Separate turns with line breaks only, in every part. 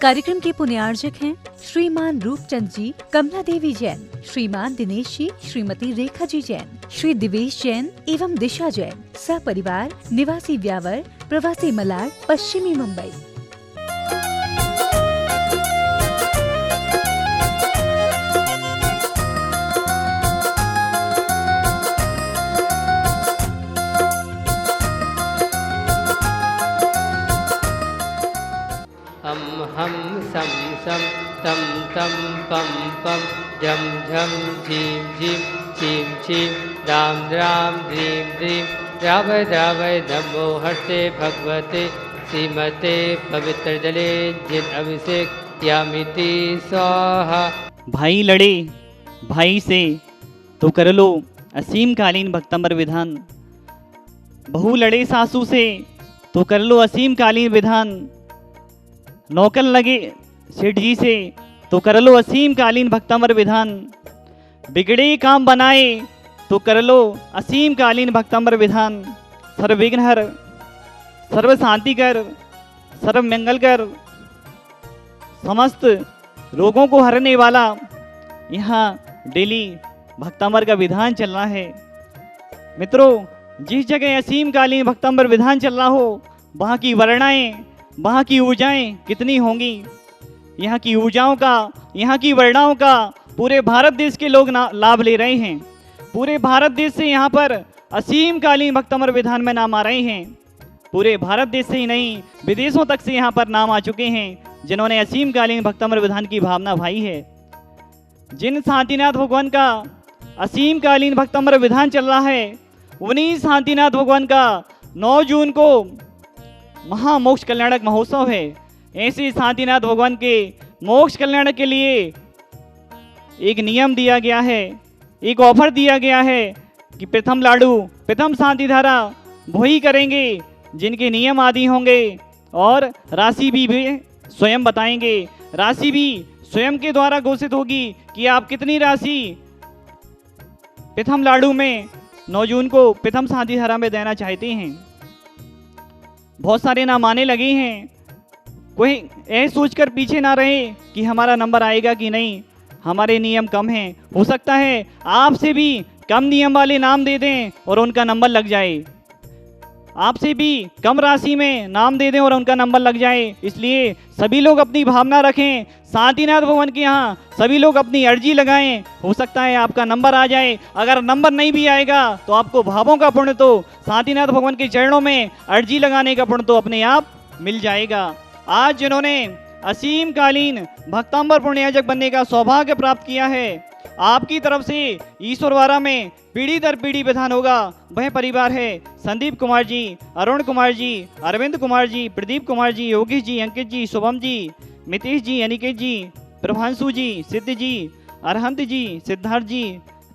कार्यक्रम के पुण्यार्जक हैं श्रीमान रूपचंद जी, कमला देवी जैन, श्रीमान दिनेश जी, श्रीमती रेखा जी जैन, श्री दिवेश जैन एवं दिशा जैन, सपरिवार निवासी व्यावर, प्रवासी मलाड, पश्चिमी मुंबई।
हम सम सम तम तम पम पम झम झम झीम झीम छीम छीम राम राम ह्रीम ह्रीम द्रावय द्रावय नमो हर्षे भगवते श्रीमते पवित्र जले जिन अभिषेक यामिति स्वाहा।
भाई लड़े भाई से तो कर लो असीम कालीन भक्तंबर विधान, बहू लड़े सासू से तो कर लो असीम कालीन विधान, नौकर लगे सेठ जी से तो कर लो असीम कालीन भक्तंबर विधान, बिगड़े काम बनाए तो कर लो असीम कालीन भक्तंबर विधान। सर्वविघ्न हर, सर्व शांति कर, सर्व मंगल कर, समस्त रोगों को हरने वाला यहाँ डेली भक्तंबर का विधान चल रहा है। मित्रों, जिस जगह असीम कालीन भक्तंबर विधान चल रहा हो वहाँ की वर्णाएं, वहाँ की ऊर्जाएं कितनी होंगी। यहाँ की ऊर्जाओं का, यहाँ की वर्णाओं का पूरे भारत देश के लोग लाभ ले रहे हैं। पूरे भारत देश से यहाँ पर असीम कालीन भक्तंबर विधान में नाम आ रहे हैं। पूरे भारत देश से ही नहीं, विदेशों तक से यहाँ पर नाम आ चुके हैं जिन्होंने असीम कालीन भक्तंबर विधान की भावना भाई है। जिन शांतिनाथ भगवान का असीम कालीन भक्तंबर विधान चल रहा है, उन्हीं शांतिनाथ भगवान का 9 जून को महामोक्ष कल्याणक महोत्सव है। ऐसे शांतिनाथ भगवान के मोक्ष कल्याण के लिए एक नियम दिया गया है, एक ऑफर दिया गया है कि प्रथम लाडू, प्रथम शांति धारा वही करेंगे जिनके नियम आदि होंगे और राशि भी स्वयं बताएंगे। राशि भी स्वयं के द्वारा घोषित होगी कि आप कितनी राशि प्रथम लाडू में 9 जून को प्रथम शांति धारा में देना चाहते हैं। बहुत सारे नाम आने लगे हैं, कोई ऐसे सोचकर पीछे ना रहे कि हमारा नंबर आएगा कि नहीं, हमारे नियम कम हैं। हो सकता है आपसे भी कम नियम वाले नाम दे दें और उनका नंबर लग जाए, आपसे भी कम राशि में नाम दे दें और उनका नंबर लग जाए। इसलिए सभी लोग अपनी भावना रखें, शांतिनाथ भगवान के यहाँ सभी लोग अपनी अर्जी लगाएं। हो सकता है आपका नंबर आ जाए, अगर नंबर नहीं भी आएगा तो आपको भावों का पुण्य तो शांतिनाथ भगवान के चरणों में अर्जी लगाने का पुण्य तो अपने आप मिल जाएगा। आज जिन्होंने असीम कालीन भक्तंबर पुण्याजक बनने का सौभाग्य प्राप्त किया है, आपकी तरफ से ईश्वरवारा में पीढ़ी दर पीढ़ी विधान होगा। वह परिवार है संदीप कुमार जी, अरुण कुमार जी, अरविंद कुमार जी, प्रदीप कुमार जी, योगेश जी, अंकित जी, शुभम जी, मितेश जी, अनिकेत जी, प्रभांशु जी, सिद्ध जी, अरहंत जी, सिद्धार्थ जी,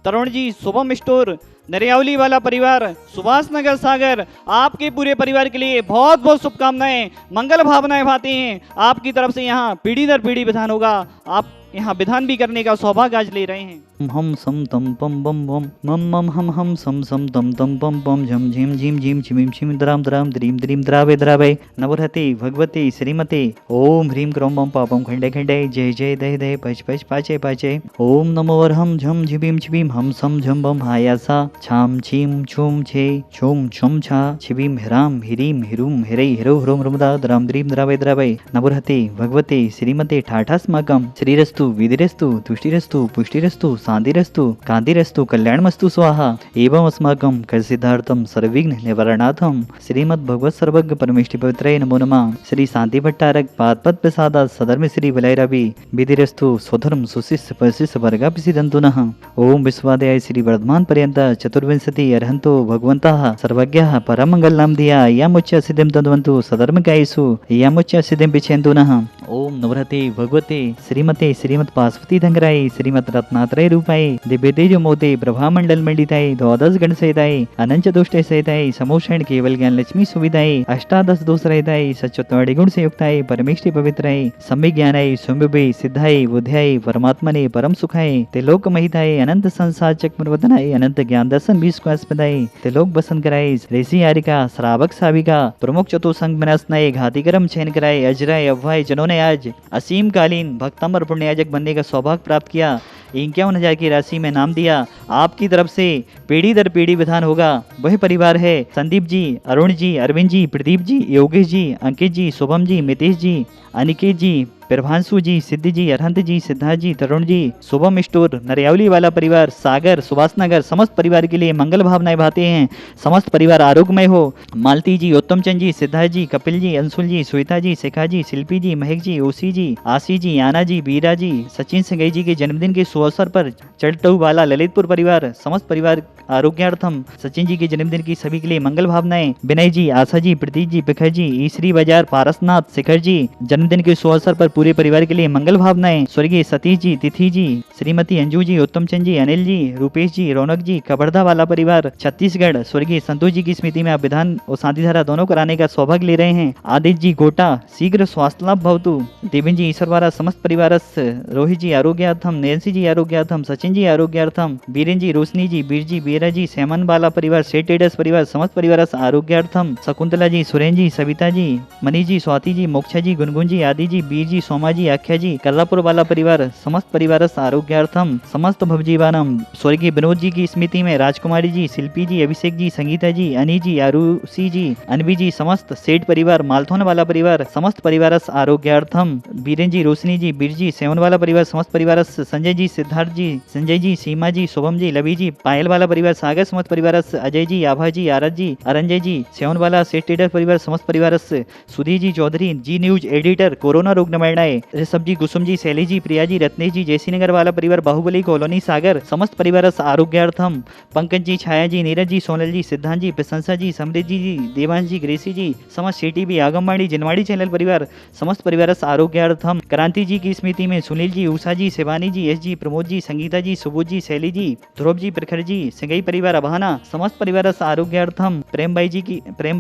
तरुण जी, शुभम स्टोर, नरियावली वाला परिवार, सुभाष नगर सागर, आपके पूरे परिवार के लिए बहुत बहुत शुभकामनाएं, मंगल भावनाएं भाते हैं। आपकी तरफ से यहाँ पीढ़ी दर पीढ़ी विधान होगा। आप यहाँ विधान भी करने का सौभाग्य आज ले रहे हैं। हम सम तम पम बम बम मम मम हम सम सम तम तम पम पम झम झिम झिम झिम छिमिम छिम द्राम द्राम द्रीम द्रीम द्रावे द्रावे नवरहते भगवते श्रीमते ओम ह्रीम क्रम बम पापम खंडे खंडे जय जय दय दय पच पच पाचे पाचे ओम नमो वरहम झम झिबिम छिबिम हम सम झम बम हायासा छाम छीम छुम छे छुम छुम छा छिबिम हिराम हिरीम हिरुम हिरै हिरो ह्रोम ह्रोमदा द्राम द्रीम द्रावे द्रावे नवरहते भगवते श्रीमते ठाठास्माकम श्रीरस्तु विधिरस्तु तुष्टिरस्तु पुष्टिरस्तु शांतिरस्तु कांतिरस्तु कल्याणमस्तु स्वाहा एवं अस्माकं कलसिद्धार्थम सर्वविघ्न निवारणार्थम श्रीमद् भगवत सर्वज्ञ परमेष्टि पवित्राय नमो नमः। श्री शांति भट्टारक पादपद प्रसादात् सधर्म श्री वलैरवि विधिरस्तु स्वधर्म सुशिष्य परिशिष्य वर्गापि सिद्धन्तु नः। ओम विश्वादयाय श्री वर्धमान पर्यंत चतुर्विंशति अरहन्तो भगवन्तः सर्वज्ञः परमंगल नाम धिया यामुच्च सिद्धिं तद्वन्तु सधर्मकायेषु यामुच्च सिद्धिं पिच्छन्तु नः। ओम नवरते भगवते श्रीमते श्री श्रीमद पार्वती धंगराय श्रीमद रत्नात्रय रूपाय दिव्य तेज मोते प्रभा मंडल मंडिताय द्वादश गण सहिताय अनंत दोष्टे सहिताय समोषण केवल ज्ञान लक्ष्मी सुविधाय अष्टादश दोष रहिताय सचोत्वाड़ी गुण से युक्ताय परमेष्टि पवित्राय सम्यक ज्ञानाय सुम्भे सिद्धाय बुद्धाय परमात्मने परम सुखाय त्रिलोक महिताय अनंत संसार चक्रवर्तनाय अनंत ज्ञान दर्शन विश्वास्पदाय त्रिलोक बसन कराय ऋषि हारिका श्रावक साविका प्रमुख चतुसंग मनस्नय घातिकरम छेन कराय अजराय अव्वाय जिन्होंने आज असीम कालीन भक्तम और पुण्याजक बनने का सौभाग्य प्राप्त किया, 51,000 की राशि में नाम दिया। आपकी तरफ से पीढ़ी दर पीढ़ी विधान होगा। वही परिवार है संदीप जी, अरुण जी, अरविंद जी, प्रदीप जी, योगेश जी, अंकित जी, शुभम जी, मितेश जी, अनिकेत जी, प्रभांशु जी, सिद्धि जी, अरहंत जी, सिद्धार्थ जी, तरुण जी, शुभम स्टोर, नरियावली वाला परिवार, सागर, सुभाष नगर, समस्त परिवार के लिए मंगल भावनाएं भाते हैं। समस्त परिवार आरोग्यमय हो। मालती जी, उत्तम चंद जी, सिद्धार्थ जी, कपिल जी, अंशुल जी, श्वेता जी, शिखा जी, शिल्पी जी, महक जी, ओसी जी, आशी जी, आना जी, बीरा जी, सचिन सिंगई जी के जन्मदिन के सुअवसर पर चलटऊ वाला ललितपुर परिवार, समस्त परिवार आरोग्यार्थम सचिन जी के जन्मदिन की सभी के लिए मंगल भावनाएं। विनय जी, आशा जी, प्रतीक जी, पिखर जी, ईश्वरी बाजार, पारसनाथ, शिखर जी जन्मदिन के सुअवसर पर पूरे परिवार के लिए मंगल भावनाएं। स्वर्गीय सतीश जी, तिथि जी, श्रीमती अंजू जी, उत्तम चंद जी, अनिल जी, रूपेश जी, रौनक जी, कबरदा वाला परिवार छत्तीसगढ़, स्वर्गीय संतोष जी की स्मृति में आप विधान और शांतिधारा दोनों कराने का सौभाग्य ले रहे हैं। आदित्य जी, गोटा, शीघ्र स्वास्थ्य लाभ भवतु। देवेंद्र जी, ईश्वरवारा, समस्त परिवार, रोहित जी आरोग्यार्थम, नैन्सी जी आरोग्यार्थम, सचिन जी आरोग्यार्थम, बीरेन जी, रोशनी जी, बीर जी, बीरा जी, सेमन वाला परिवार, सेठ ट्रेडर्स परिवार, समस्त परिवार आरोग्यार्थम। शकुंतला जी, सुरेन जी, सविता जी, मनीष जी, स्वाति जी, मोक्षा जी, गुनगुन जी, आदि जी, बीर जी, सोमा जी, आख्या जी, कल्लापुर वाला परिवार, समस्त परिवार आरोग्यार्थम। समस्त भवजीवानम। स्वर्गीय विनोद जी की स्मृति में राजकुमारी जी, शिल्पी जी, अभिषेक जी, संगीता जी, अनी जी, आरुषि जी, अनवी जी, समस्त सेठ परिवार, मालथोन वाला परिवार, समस्त परिवार आरोग्यार्थम। बीरेन जी, रोशनी जी, बीर जी, सेवन वाला परिवार, समस्त परिवार, संजय जी, सिद्धार्थ जी, संजय जी, सीमा जी, शुभम जी, लवी जी, पायल वाला परिवार, सागर समस्त परिवार, अजय जी, आभा जी, आरत जी, अरंजय जी, सेवन वाला सेठ ट्रेडर परिवार, समस्त परिवार, सुधीर जी चौधरी, जी न्यूज एडिटर, कोरोना रोग निवारणाय, ऋषभ जी, कुसुम जी, शैली जी, प्रिया जी, रत्नेश जी, जयसी नगर वाला परिवार, बाहुबली कॉलोनी सागर, समस्त परिवार आरोग्यार्थम। पंकज जी, छाया जी, नीरज जी, सोनल जी, सिद्धांत जी, प्रशंसा जी, समृद्धि जी, देवांश जी, ग्रेसी जी, समस्त शेटी भी, आगमवाड़ी, जिनवाड़ी चैनल परिवार, समस्त परिवार आरोग्यार्थम। क्रांति जी की स्मृति में सुनील जी, उषा जी, शिवानी जी, एस जी, प्रमोद जी, संगीता जी, सुबोध जी, शैली जी, ध्रुव जी, प्रखर जी, सिंगई परिवार अभाना, समस्त परिवार आरोग्यार्थम। प्रेम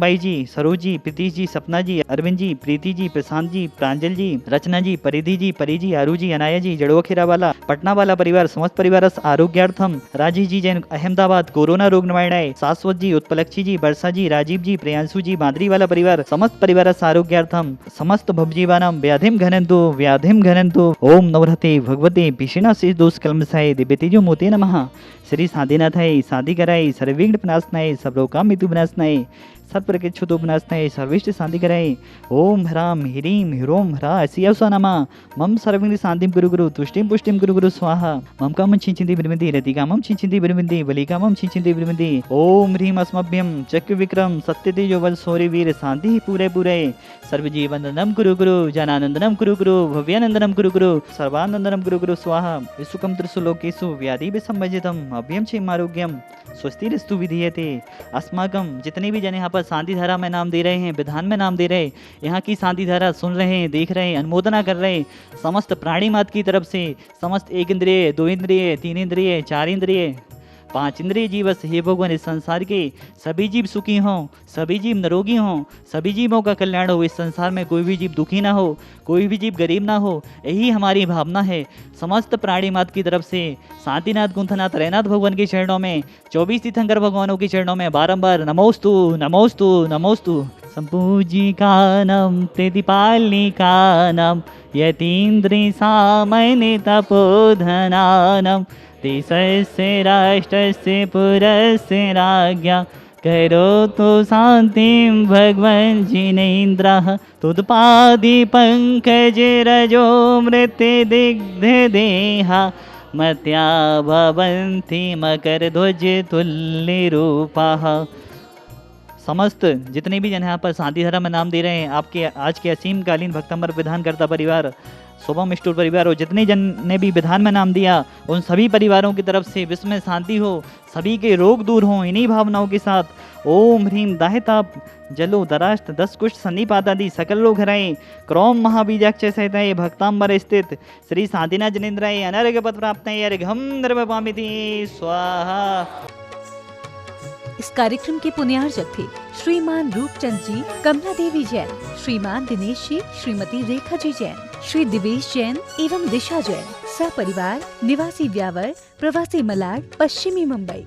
बाई जी, सरोज जी, प्रीतीश जी, सपना जी, अरविंद जी, प्रीति जी, प्रशांत जी, प्रांजल जी, रचना जी, परिधि जी, परी जी, आरू जी, अनाया जी, जड़ुआखेरा वाला, पटना वाला परिवार, समस्त परिवार आरोग्यार्थम। राजेश जी जैन, अहमदाबाद, कोरोना रोग निवारणाय, शाश्वत जी, उत्पलक्षी जी, वर्षा जी, राजीव जी, प्रियांशु जी, बांद्री वाला परिवार, समस्त परिवार आरोग्यार्थम। समस्त भवजीवानम व्याधिम घनंतु ओम नवरते भगवते भीषण से दोष कलमसाय दिव्यतेजो मोते नमः। श्री साधीनाथाय, साधी कराय, सर्वविघ्न विनाशनाय, सर्वलोकाम मृत्यु विनाशनाय, सत्प्रकृच्छुतो विनाशनाय, सर्विष्ट शांति कराय। ओम ह्राम ह्रीम ह्रोम ह्रा असियासा नमः। मम सर्वविघ्न शांतिम गुरु गुरु तुष्टिम पुष्टिम गुरु गुरु स्वाहा। मम कामं छिंचिंति विरमिति रतिकामं छिंचिंति विरमिति बलिकामं छिंचिंति विरमिति। ओम ह्रीम अस्मभ्यं चक्र विक्रम सत्यतेजो बल शौर्य वीर शांति पूरे पूरे। सर्वजीवनंदनम गुरु गुरु जनानंदनम गुरु गुरु भव्यानंदनम गुरु गुरु सर्वानंदनम गुरु गुरु स्वाहा। विसुकम त्रिषु लोकेषु व्याधि विसंवजितम अभ्यम क्षेम आरोग्यम स्वस्तिरस्तु विधीयते। अस्माकम जितने भी जन यहाँ पर शांति धारा में नाम दे रहे हैं, विधान में नाम दे रहे हैं, यहाँ की शांति धारा सुन रहे हैं, देख रहे हैं, अनुमोदना कर रहे हैं, समस्त प्राणी मात की तरफ से समस्त एक इंद्रिय, दो इंद्रिय, तीन इंद्रिय, चार इंद्रिय, पांच इंद्रिय जीवस, हे भगवान इस संसार के सभी जीव सुखी हों, सभी जीव निरोगी हों, सभी जीवों का कल्याण हो, इस संसार में कोई भी जीव दुखी ना हो, कोई भी जीव गरीब ना हो, यही हमारी भावना है। समस्त प्राणी मात की तरफ से शांतिनाथ गुंथनाथ रैनाथ भगवान के चरणों में, 24 तीर्थंकर भगवानों के चरणों में बारंबार नमोस्तु नमोस्तु नमोस्तु। संपूजिकानम प्रतिपालिकानम यतीन्द्रि सामने तपोधनानम देशस्य राष्ट्रस्य पुरस्य राज्ञा करोतु शान्तिं भगवन् जिनेन्द्रः तुत्पादि पंकज रजो मृत्युदिग्धदेहा मत्या भवन्ति मकरध्वज तुल्यरूपाः। समस्त जितने भी जन यहाँ पर शांति धारा में नाम दे रहे हैं, आपके आज के असीम कालीन भक्तंबर विधान करता परिवार, शुभम स्टोर परिवार और जितने जन ने भी विधान में नाम दिया, उन सभी परिवारों की तरफ से विश्व में शांति हो, सभी के रोग दूर हों। इन्हीं भावनाओं के साथ ओम ह्रीम दाहिता जलो दराष्ट 10 कुष्ठ सन्निपातादि सकल लोग हराए क्रौम महाबीजाक्ष सहित भक्तांबर स्थित श्री शांतिनाथ जनेन्द्राय अनर्घ पद प्राप्त अर्घम द्रव्यपामिति स्वाहा।
इस कार्यक्रम के पुण्यार्जक थे श्रीमान रूपचंद जी, कमला देवी जैन, श्रीमान दिनेश जी, श्रीमती रेखा जी जैन, श्री दिवेश जैन एवं दिशा जैन, सपरिवार निवासी व्यावर, प्रवासी मलाड, पश्चिमी मुंबई।